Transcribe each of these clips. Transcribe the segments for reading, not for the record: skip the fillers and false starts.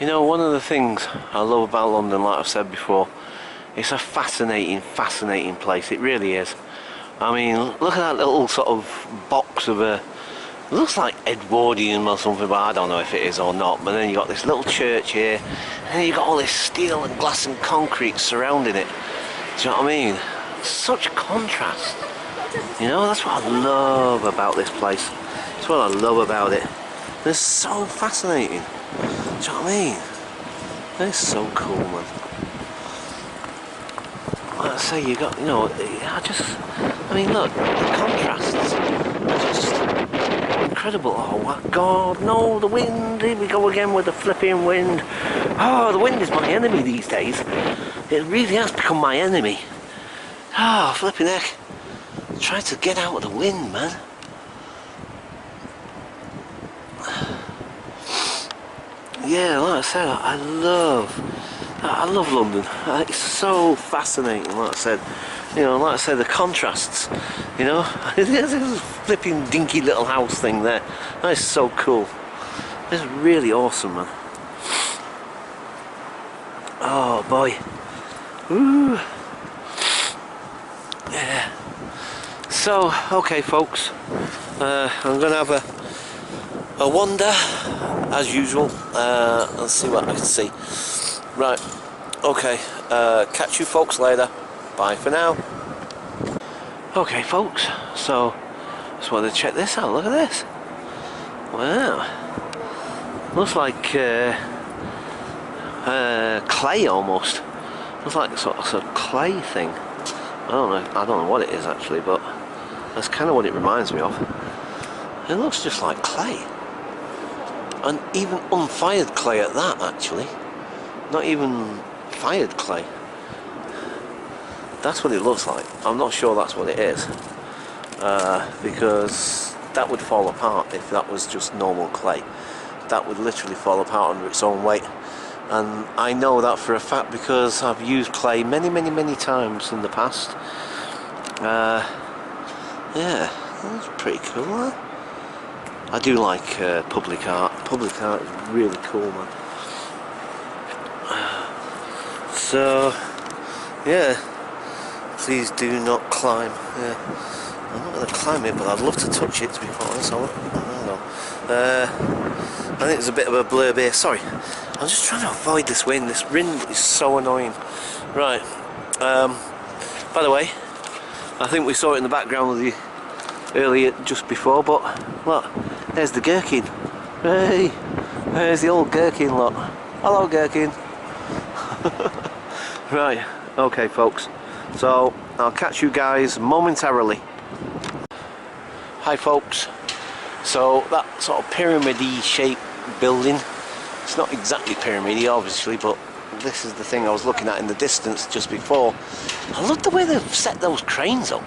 You know, one of the things I love about London, like I've said before, it's a fascinating place. It really is. I mean, look at that little sort of box of a... It looks like Edwardian or something, but I don't know if it is or not. But then you got this little church here, and then you got all this steel and glass and concrete surrounding it. Do you know what I mean? Such contrast. You know, that's what I love about this place. That's what I love about it. It's so fascinating. Do you know what I mean? It's so cool, man. Like I say, you got, you know, I mean, look, the contrasts are just incredible. Oh, my God, no, the wind. Here we go again with the flipping wind. Oh, the wind is my enemy these days. It really has become my enemy. Oh, flipping heck. Try to get out of the wind, man. Yeah, like I said, I love London. It's so fascinating, like I said. You know, like I said, the contrasts, you know. There's this flipping dinky little house thing there. That is so cool. It's really awesome, man. Oh, boy. Ooh. Yeah. So, okay, folks. I'm going to have a wander, as usual. Let's see what I can see. Right. Okay. Catch you folks later. Bye for now. Okay, folks. So, just wanted to check this out. Look at this. Wow. Looks like clay almost. Looks like sort of clay thing. I don't know what it is actually, but that's kind of what it reminds me of. It looks just like clay. And even unfired clay at that, actually. Not even fired clay. That's what it looks like. I'm not sure that's what it is. Because that would fall apart if that was just normal clay. That would literally fall apart under its own weight. And I know that for a fact because I've used clay many times in the past. Yeah, that's pretty cool, huh? I do like public art. Public art is really cool, man. So, yeah, please do not climb. Yeah. I'm not going to climb it, but I'd love to touch it, to be quite honest. I don't know. I think there's a bit of a blurb here. Sorry, I'm just trying to avoid this wind. This wind is so annoying. Right. By the way, I think we saw it in the background of the earlier, just before. But look, there's the gherkin. Hey, there's the old gherkin. Look. Hello, gherkin. Right. Okay, folks. So I'll catch you guys momentarily. Hi, folks. So that sort of pyramid-y shaped building, it's not exactly pyramid-y obviously, but this is the thing I was looking at in the distance just before. I love the way they've set those cranes up.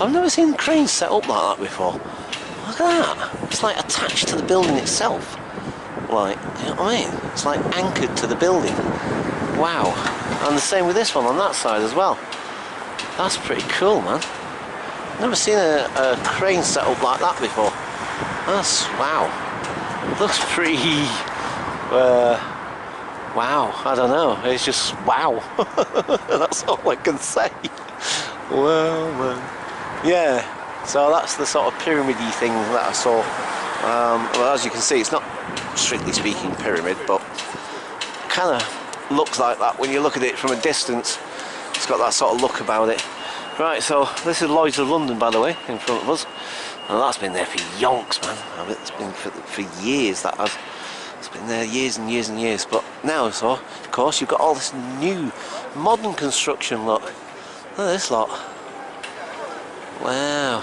I've never seen cranes set up like that before. Look at that. It's like attached to the building itself. Like, you know what I mean? It's like anchored to the building. Wow. And the same with this one on that side as well. That's pretty cool, man. Never seen a crane set up like that before. That's, wow. Looks pretty, wow, I don't know, it's just wow. That's all I can say. Well, man. Yeah, so that's the sort of pyramid-y thing that I saw. Well, as you can see, it's not strictly speaking pyramid, but kind of looks like that when you look at it from a distance. It's got that sort of look about it. Right, so this is Lloyd's of London, by the way, in front of us. And that's been there for yonks, man. I mean, it's been for years, that has. It's been there years and years and years. But now, so, of course, you've got all this new, modern construction, look. Look at this lot. Wow.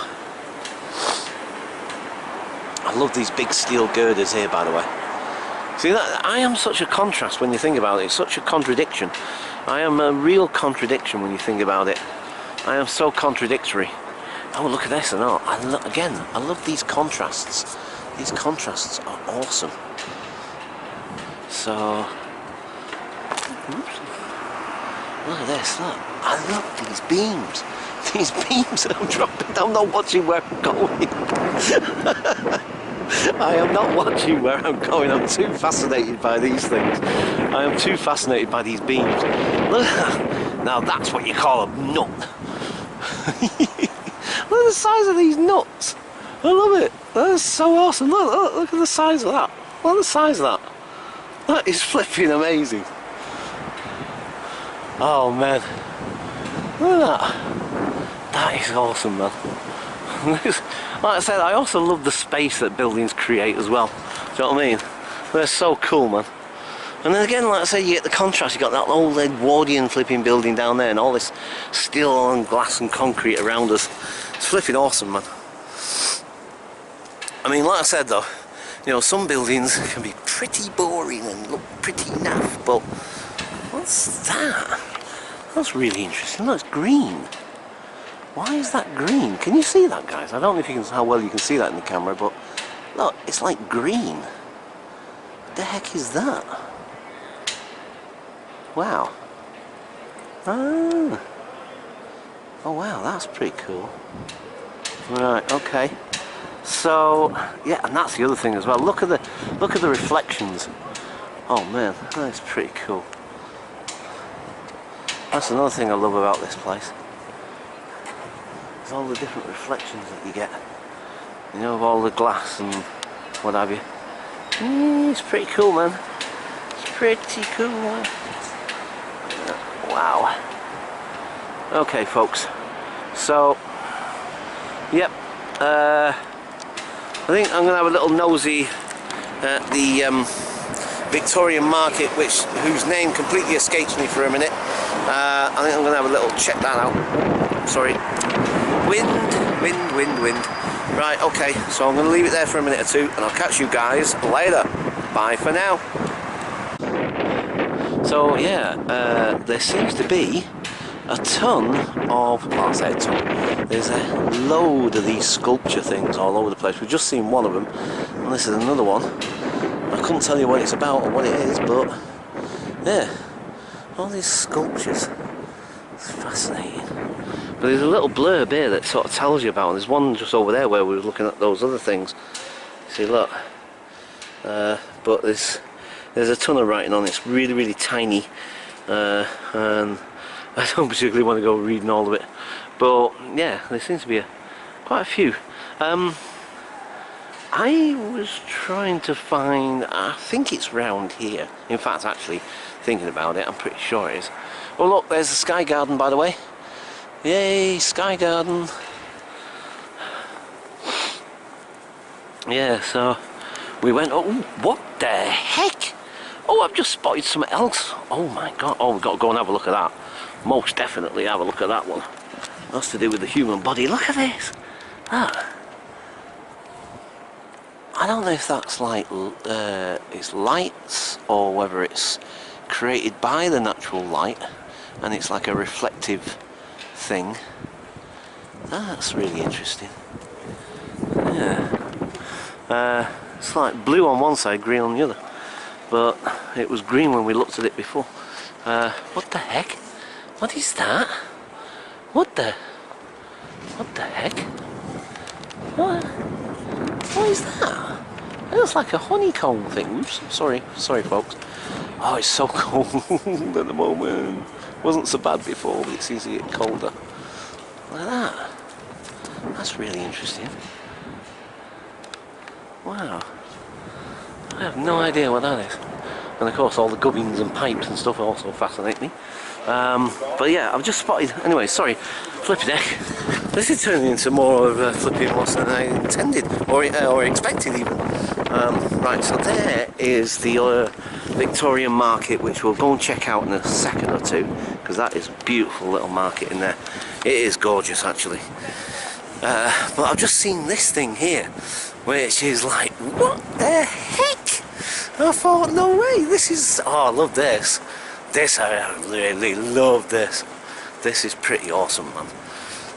I love these big steel girders here, by the way. See, that I am such a contrast when you think about it. It's such a contradiction. I am a real contradiction when you think about it. I am so contradictory. Oh, look at this, I know. Again, I love these contrasts. These contrasts are awesome. So, oops. Look at this, look. I love these beams. These beams that I'm dropping. I'm not watching where I'm going. I am not watching where I'm going. I'm too fascinated by these things. I am too fascinated by these beams. Look, now that's what you call a nut. Look at the size of these nuts. I love it. That's so awesome. Look at the size of that. Look at the size of that. That is flipping amazing. Oh man. Look at that. That is awesome, man. Like I said, I also love the space that buildings create as well. Do you know what I mean? They're so cool, man. And then again, like I said, you get the contrast. You got that old Edwardian flipping building down there, and all this steel and glass and concrete around us. It's flipping awesome, man. I mean, like I said though, you know, some buildings can be pretty boring and look pretty naff, but what's that? That's really interesting. That's green. Why is that green? Can you see that, guys? I don't know if you can, how well you can see that in the camera, but look, it's like green. What the heck is that? Wow. Ah. Oh wow, that's pretty cool. Right, okay. So yeah, and that's the other thing as well. Look at the reflections. Oh man, that's pretty cool. That's another thing I love about this place. There's all the different reflections that you get. You know, of all the glass and what have you. It's pretty cool, man. It's pretty cool. Wow. Okay, folks. So, yep. I think I'm gonna have a little nosy at the Victorian market, whose name completely escapes me for a minute. I think I'm gonna have a little check that out. Sorry. Wind. Right, okay, so I'm going to leave it there for a minute or two, and I'll catch you guys later. Bye for now. So yeah, there seems to be a ton of, well, I say a ton, there's a load of these sculpture things all over the place. We've just seen one of them, and this is another one. I couldn't tell you what it's about or what it is, but yeah, all these sculptures. It's fascinating. But there's a little blurb here that sort of tells you about it. There's one just over there where we were looking at those other things. See, look. But there's a ton of writing on it. It's really, really tiny. And I don't particularly want to go reading all of it. But yeah, there seems to be quite a few. I was trying to find, I think it's round here. In fact, actually, thinking about it, I'm pretty sure it is. Oh look, there's the Sky Garden, by the way. Yay, Sky Garden. Yeah, so we went, oh, what the heck? Oh, I've just spotted something else. Oh my god, oh, we've got to go and have a look at that. Most definitely have a look at that one. That's to do with the human body. Look at this. That. I don't know if that's like, it's lights or whether it's created by the natural light and it's like a reflective thing. That's really interesting. Yeah. It's like blue on one side, green on the other. But it was green when we looked at it before. What the heck? What is that? What the heck? What is that? It looks like a honeycomb thing. Oops, sorry folks. Oh, it's so cold at the moment. Wasn't so bad before, but it seems to get colder. Look at that. That's really interesting. Wow. I have no idea what that is. And of course all the gubbins and pipes and stuff also fascinate me. But yeah, I've just spotted, anyway, sorry, flippy deck. This is turning into more of a flipping loss than I intended, or expected even. Right, so there is the Victorian market, which we'll go and check out in a second or two, because that is a beautiful little market in there. It is gorgeous actually. But I've just seen this thing here, which is like, what the heck? I thought, no way, this is, oh, I love this. I really love this. This is pretty awesome, man.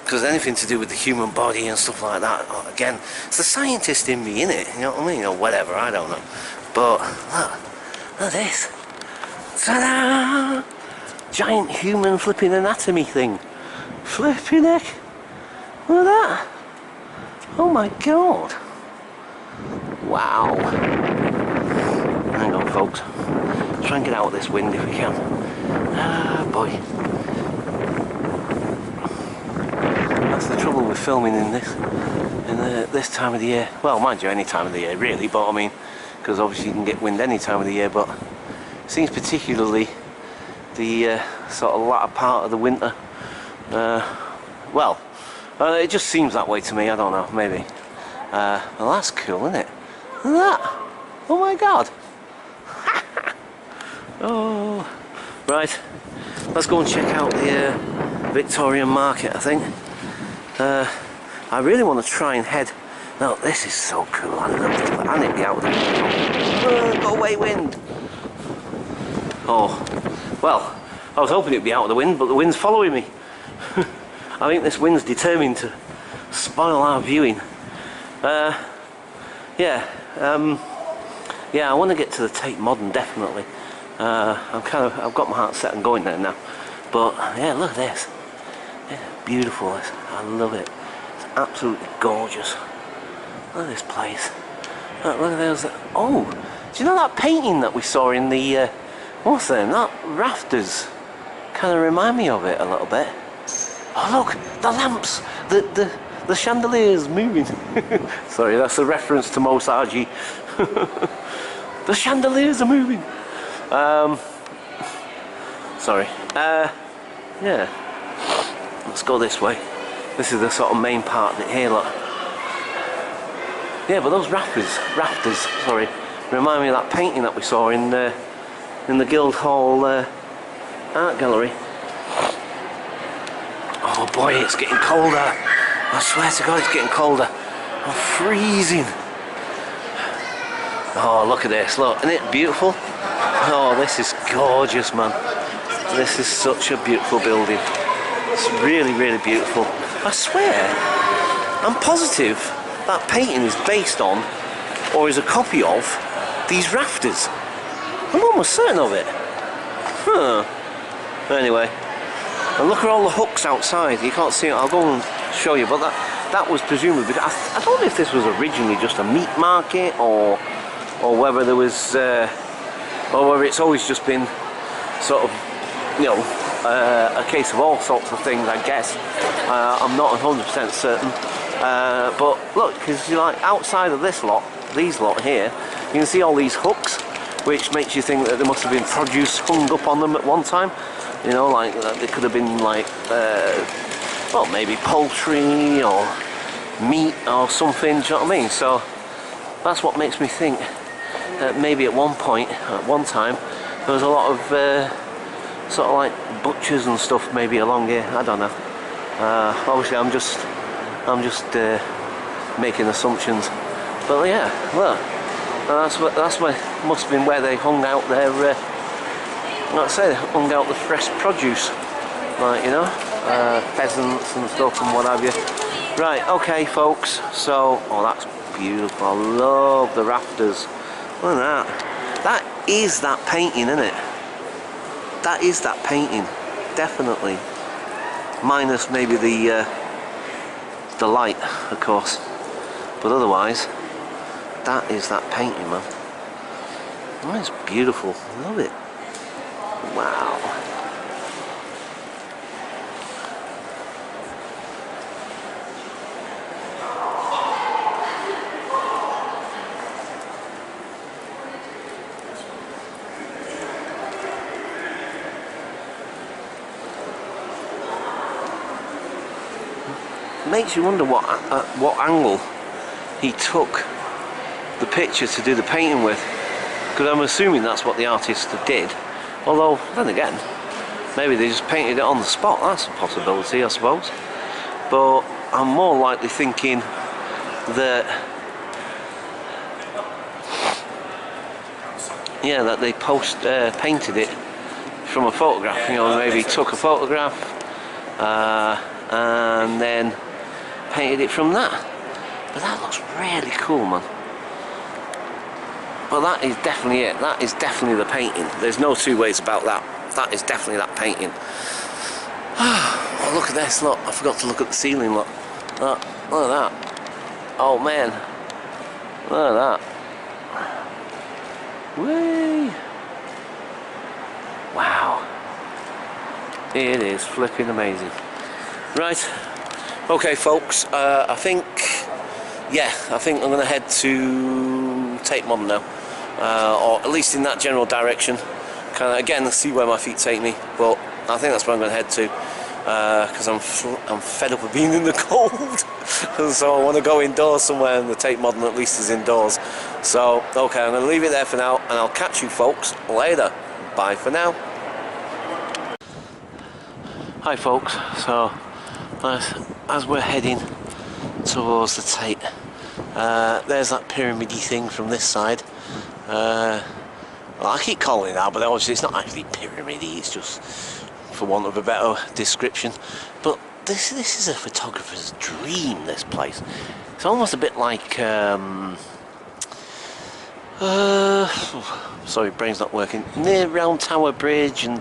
Because anything to do with the human body and stuff like that, again, it's the scientist in me, innit? You know what I mean? Or whatever, I don't know. But, look at this. Ta-da! Giant human flipping anatomy thing. Flipping heck. Look at that. Oh my god. Wow. Hang on, folks. Try and get out of this wind if we can. Ah, boy. That's the trouble with filming in this time of the year. Well, mind you, any time of the year, really. But I mean, because obviously you can get wind any time of the year. But it seems particularly the sort of latter part of the winter. Well, it just seems that way to me. I don't know. Maybe. Well, that's cool, isn't it? Look at that. Oh my God. Oh, right. Let's go and check out the Victorian market, I think. I really want to try and head. No, this is so cool. I love this. I need to be out of the wind. Go away, wind. Oh, well, I was hoping it'd be out of the wind, but the wind's following me. I think this wind's determined to spoil our viewing. Yeah, I want to get to the Tate Modern, definitely. I've got my heart set on going there now. But yeah, look at this. Yeah, beautiful. I love it. It's absolutely gorgeous. Look at this place. Look at those. Oh, do you know that painting that we saw in the what's them? That rafters kind of remind me of it a little bit. Oh look, the lamps, the chandeliers moving. Sorry, that's a reference to Mos Argy. The chandeliers are moving. Sorry. Yeah. Let's go this way. This is the sort of main part of it here, look. Yeah, but those rafters, sorry, remind me of that painting that we saw in the Guildhall art gallery. Oh boy, it's getting colder. I swear to God, it's getting colder. I'm freezing. Oh, look at this, look, isn't it beautiful? Oh, this is gorgeous, man. This is such a beautiful building. It's really, really beautiful. I swear, I'm positive that painting is based on, or is a copy of, these rafters. I'm almost certain of it. Huh. Anyway, and look at all the hooks outside. You can't see it. I'll go and show you, but that was presumably, I don't know if this was originally just a meat market, or whether there was, or whether it's always just been sort of, you know, a case of all sorts of things, I guess. I'm not 100% certain. But look, because you're like outside of these lot here, you can see all these hooks, which makes you think that there must have been produce hung up on them at one time. You know, like there could have been like, well, maybe poultry or meat or something. Do you know what I mean? So that's what makes me think that maybe at one point, at one time, there was a lot of sort of like butchers and stuff maybe along here. I don't know. Obviously, I'm just making assumptions. But yeah, look, that's where must have been where they hung out their, like I say, hung out the fresh produce, like, you know, pheasants and stuff and what have you. Right, okay, folks. So, oh, that's beautiful. I love the rafters. Look at that. That is that painting, isn't it? That is that painting, definitely. Minus maybe the light, of course. But otherwise, that is that painting, man. Oh, it's beautiful. I love it. Wow. Makes you wonder what angle he took the picture to do the painting with, because I'm assuming that's what the artist did. Although then again, maybe they just painted it on the spot. That's a possibility, I suppose. But I'm more likely thinking that, yeah, that they painted it from a photograph. You know, maybe took a photograph and then painted it from that. But that looks really cool, man. But that is definitely it. That is definitely the painting. There's no two ways about that. That is definitely that painting. Oh, look at this, look. I forgot to look at the ceiling, look. Look at that. Oh man. Look at that. Whee! Wow. It is flipping amazing. Right. Okay, folks. I think I'm going to head to Tate Modern now, or at least in that general direction. Kind of again, see where my feet take me. But I think that's where I'm going to head to, because I'm fed up of being in the cold, and so I want to go indoors somewhere. And the Tate Modern at least is indoors. So okay, I'm going to leave it there for now, and I'll catch you folks later. Bye for now. Hi folks. So as we're heading towards the Tate, there's that pyramid-y thing from this side. Well, I keep calling it that, but obviously it's not actually pyramid-y, it's just for want of a better description. But this is a photographer's dream, this place. It's almost a bit like sorry, brain's not working, near round Tower Bridge and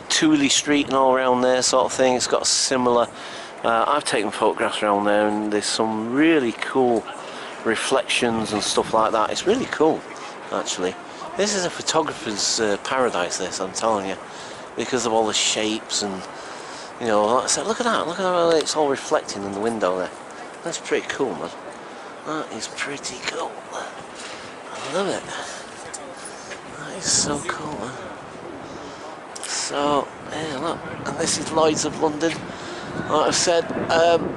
Tooley Street and all around there sort of thing. It's got a similar, I've taken photographs around there, and there's some really cool reflections and stuff like that. It's really cool, actually. This is a photographer's paradise, this, I'm telling you, because of all the shapes and, you know, like I said, look at that, look at how it's all reflecting in the window there. That's pretty cool, man. That is pretty cool. I love it. That is so cool, man. So, yeah, look, and this is Lloyd's of London. Like I've said,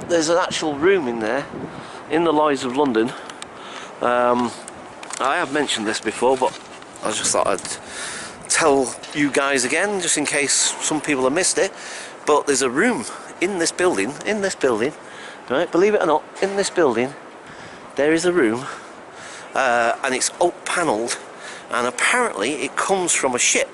there's an actual room in there, in the Lloyd's of London. I have mentioned this before, but I just thought I'd tell you guys again, just in case some people have missed it. But there's a room in this building, right, believe it or not, in this building, there is a room, and it's oak panelled, and apparently it comes from a ship.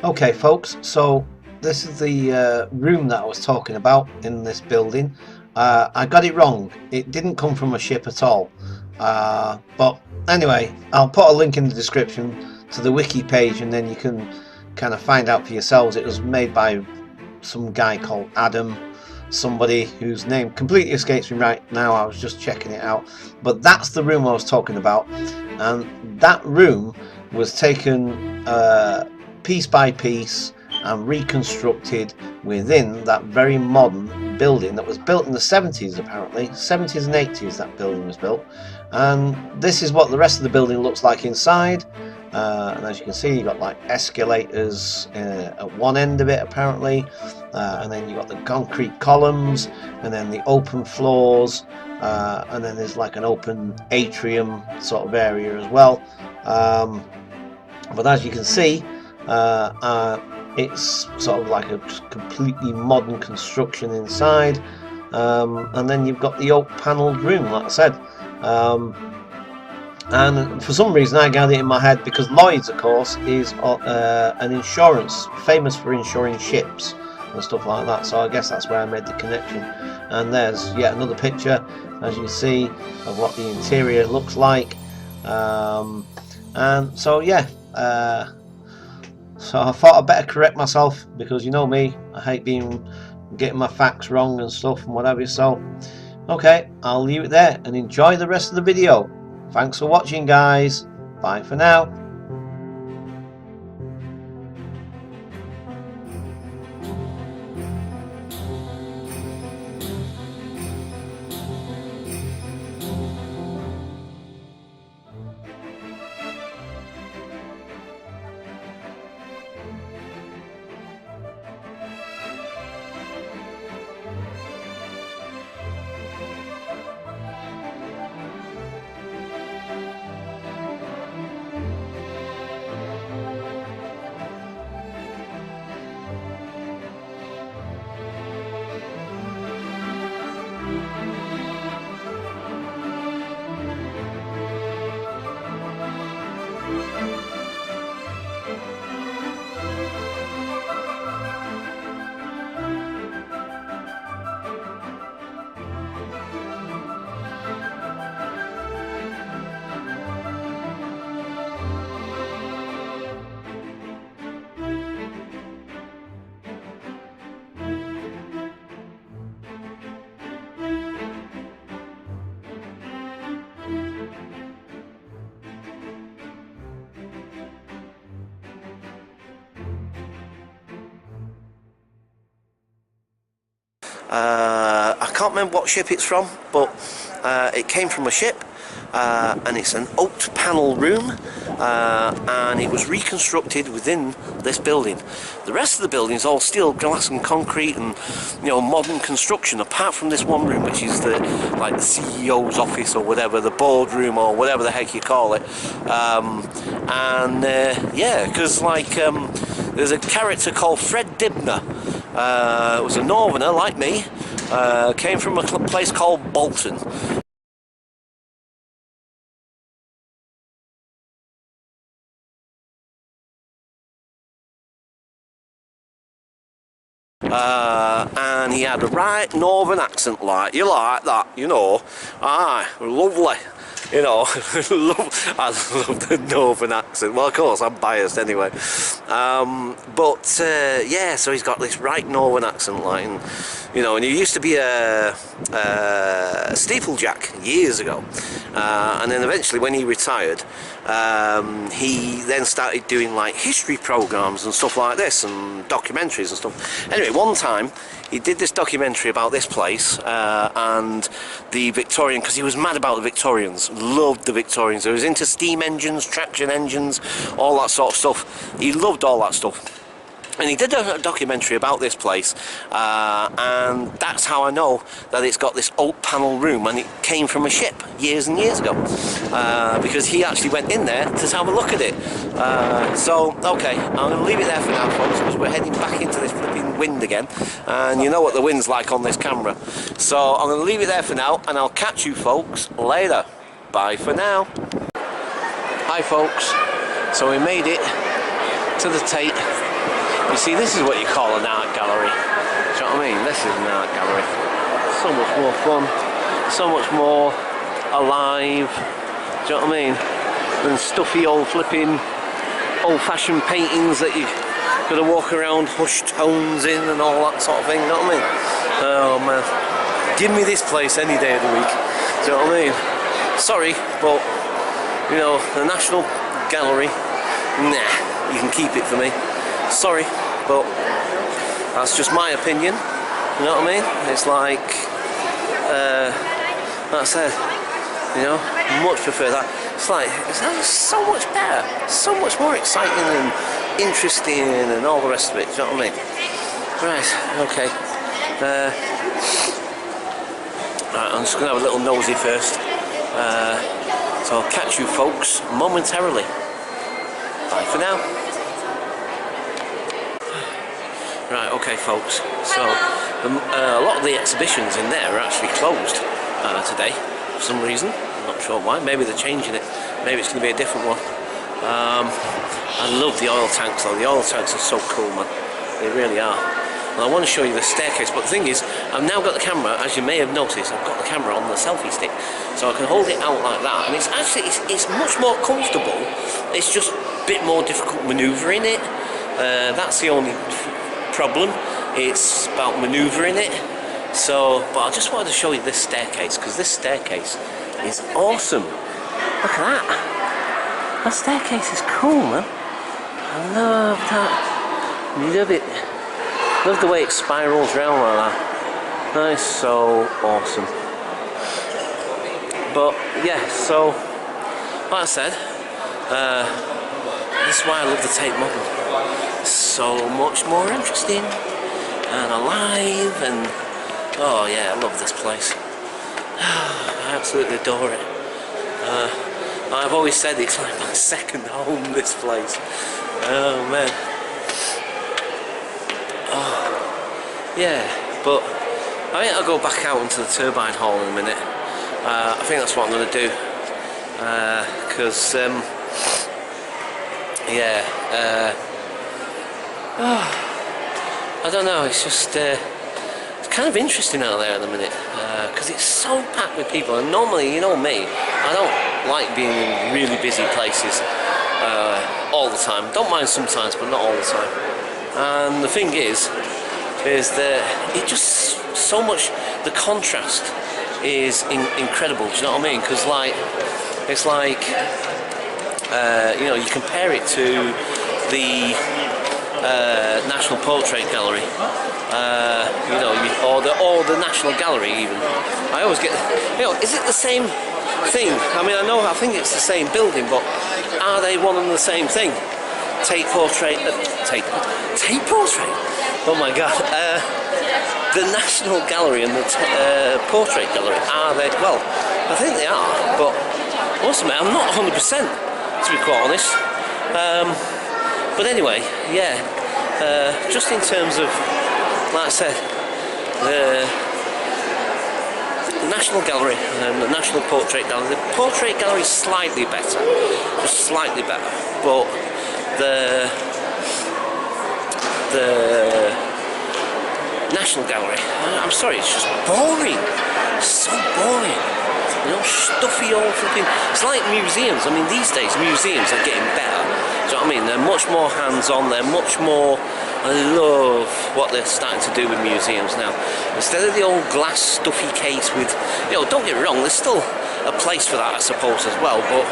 Okay folks, so this is the room that I was talking about in this building. I got it wrong, it didn't come from a ship at all, but anyway, I'll put a link in the description to the wiki page, and then you can kind of find out for yourselves. It was made by some guy called Adam, somebody whose name completely escapes me right now. I was just checking it out, but that's the room I was talking about, and that room was taken piece by piece and reconstructed within that very modern building that was built in the 70s, apparently 70s and 80s. That building was built, and this is what the rest of the building looks like inside. And as you can see, you've got like escalators at one end of it apparently, and then you've got the concrete columns, and then the open floors, and then there's like an open atrium sort of area as well. But as you can see, it's sort of like a completely modern construction inside, and then you've got the oak panelled room, like I said. And for some reason I got it in my head because Lloyd's, of course, is an insurance, famous for insuring ships and stuff like that, so I guess that's where I made the connection. And there's yet another picture, as you see, of what the interior looks like. And so yeah, so I thought I'd better correct myself, because you know me, I hate getting my facts wrong and stuff and whatever. So okay, I'll leave it there and enjoy the rest of the video. Thanks for watching, guys. Bye for now. I can't remember what ship it's from, but it came from a ship. And it's an oak panel room, and it was reconstructed within this building. The rest of the building is all steel, glass and concrete and, you know, modern construction, apart from this one room, which is the CEO's office or whatever, the boardroom or whatever the heck you call it. Yeah, because there's a character called Fred Dibner, was a northerner like me, came from a place called Bolton. And he had a right northern accent, like you like that, you know. Aye, lovely, you know. I love the northern accent. Well, of course, I'm biased anyway. Yeah, so he's got this right northern accent, like, and, you know, and he used to be a steeplejack years ago, and then eventually when he retired, he then started doing like history programs and stuff like this and documentaries and stuff. Anyway, one time he did this documentary about this place and the Victorian, because he was mad about the Victorians, loved the Victorians. He was into steam engines, traction engines, all that sort of stuff. He loved all that stuff. And he did a documentary about this place, and that's how I know that it's got this oak panel room, and it came from a ship years and years ago, because he actually went in there to have a look at it. So, okay, I'm going to leave it there for now, folks, because we're heading back into this flipping wind again, and you know what the wind's like on this camera. So I'm going to leave it there for now, and I'll catch you folks later. Bye for now. Hi folks, so we made it to the Tate. You see, this is what you call an art gallery. Do you know what I mean? This is an art gallery. So much more fun, so much more alive. Do you know what I mean? Than stuffy old flipping old-fashioned paintings that you gotta walk around, hushed tones in and all that sort of thing. You know what I mean? Oh man, give me this place any day of the week. Do you know what I mean? Sorry, but you know, the National Gallery, nah, you can keep it for me. Sorry, but that's just my opinion, you know what I mean? It's like, like I said, you know, much prefer that. It's like, it's so much better, so much more exciting and interesting and all the rest of it, you know what I mean? Right, okay. Right, I'm just going to have a little nosy first. So I'll catch you folks momentarily. Bye for now. Right, okay folks, so a lot of the exhibitions in there are actually closed today for some reason. I'm not sure why, maybe they're changing it, maybe it's going to be a different one. I love the oil tanks though, the oil tanks are so cool, man, they really are. And I want to show you the staircase, but the thing is, I've now got the camera, as you may have noticed, I've got the camera on the selfie stick, so I can hold it out like that, and it's actually, it's much more comfortable, it's just a bit more difficult manoeuvring it, that's the only problem, it's about manoeuvring it. So, but I just wanted to show you this staircase, because this staircase is awesome. Look at that. That staircase is cool, man. I love that. Love it. Love the way it spirals around like that. That is so awesome. But yeah, so like I said, this is why I love the Tate Modern. So much more interesting and alive, and oh yeah, I love this place. I absolutely adore it. I've always said it's like my second home, this place. Oh man. Oh yeah, but I think I'll go back out into the turbine hall in a minute. I think that's what I'm going to do, because yeah, I don't know, it's just it's kind of interesting out there at the minute, because it's so packed with people, and normally, you know me, I don't like being in really busy places all the time. Don't mind sometimes, but not all the time. And the thing is that it just so much, the contrast is incredible, do you know what I mean? Because like, it's like, you know, you compare it to the National Portrait Gallery, you know, or the National Gallery even. I always get, you know, is it the same thing? I mean, I think it's the same building, but are they one and the same thing? Tate Portrait, Tate Portrait. Oh my God. The National Gallery and the Portrait Gallery, are they? Well, I think they are, but also, I'm not 100%, to be quite honest. But anyway, yeah, just in terms of, like I said, the National Gallery and the National Portrait Gallery. The Portrait Gallery is slightly better, just slightly better, but the National Gallery, I'm sorry, it's just boring. It's so boring. You know, stuffy old flipping. It's like museums. I mean, these days museums are getting better. Do you know what I mean? They're much more hands-on. They're much more. I love what they're starting to do with museums now. Instead of the old glass stuffy case with, you know, don't get me wrong, there's still a place for that, I suppose, as well. But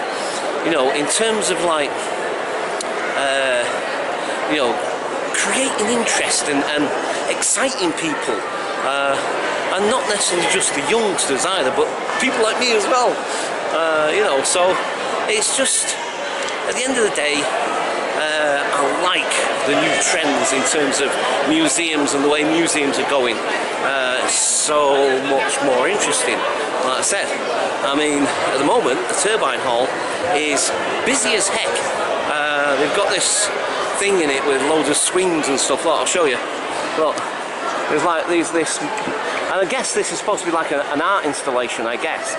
you know, in terms of like, you know, creating interest and exciting people. And not necessarily just the youngsters either, but people like me as well. You know, so it's just, at the end of the day, I like the new trends in terms of museums and the way museums are going. So much more interesting. Like I said, I mean, at the moment, the Turbine Hall is busy as heck. They've got this thing in it with loads of swings and stuff. Look, I'll show you. Look, there's like this. And I guess this is supposed to be like an art installation, I guess.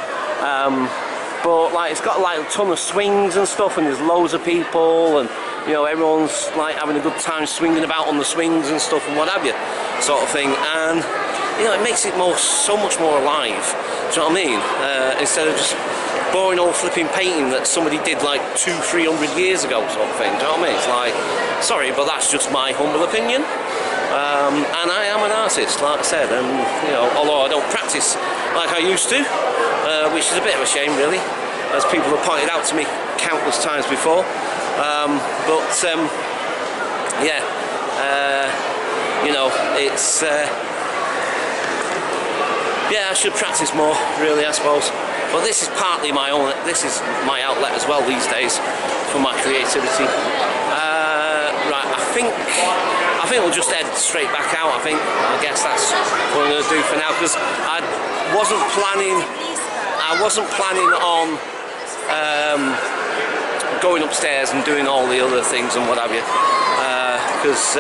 But like it's got like a ton of swings and stuff, and there's loads of people, and you know, everyone's like having a good time swinging about on the swings and stuff and what have you, sort of thing. And you know, it makes it so much more alive. Do you know what I mean? Instead of just boring old flipping painting that somebody did like 200-300 years ago, sort of thing. Do you know what I mean? It's like, sorry, but that's just my humble opinion. And I am an artist, like I said, and you know, although I don't practice like I used to, which is a bit of a shame, really, as people have pointed out to me countless times before. Yeah, you know, it's yeah, I should practice more, really, I suppose. But this is partly my own. This is my outlet as well these days for my creativity. Right, I think we'll just head straight back out. I guess that's what I'm going to do for now, because I wasn't planning on going upstairs and doing all the other things and what have you, because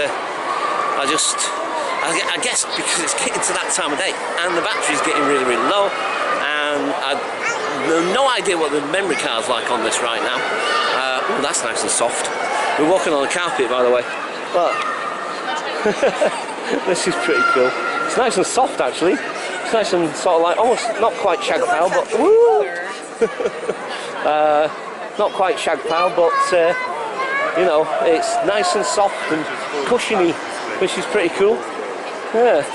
I guess because it's getting to that time of day and the battery's getting really, really low, and I have no idea what the memory card's like on this right now. Oh, that's nice and soft. We're walking on the carpet, by the way. But this is pretty cool. It's nice and soft, actually. It's nice and sort of like, almost not quite shag pile, but woo! Not quite shag pile, but you know, it's nice and soft and cushiony, which is pretty cool. Yeah.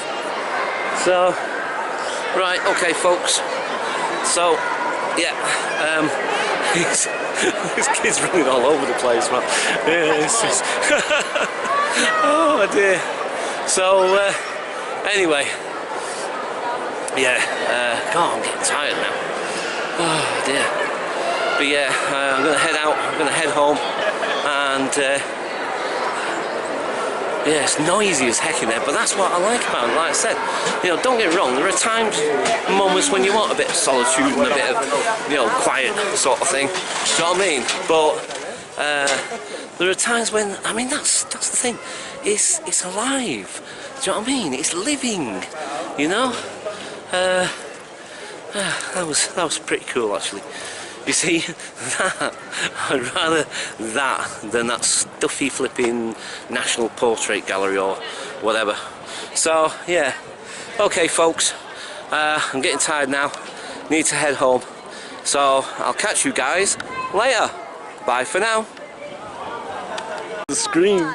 So, right, okay, folks. So, yeah, this kid's running all over the place, man. Yeah, it's just oh dear. So, anyway, yeah, God, I'm getting tired now. Oh dear. But yeah, I'm going to head out, I'm going to head home, and yeah, it's noisy as heck in there, but that's what I like about it. Like I said, you know, don't get me wrong, there are times, moments when you want a bit of solitude and a bit of, you know, quiet sort of thing. Do you know what I mean? But there are times when, I mean, that's the thing. It's alive. Do you know what I mean? It's living. You know. That was pretty cool, actually. You see, I'd rather that than that stuffy flipping National Portrait Gallery or whatever. So yeah, okay folks, I'm getting tired now, need to head home, so I'll catch you guys later. Bye for now. The screen.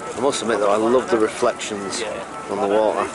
I must admit though, I love the reflections on the water.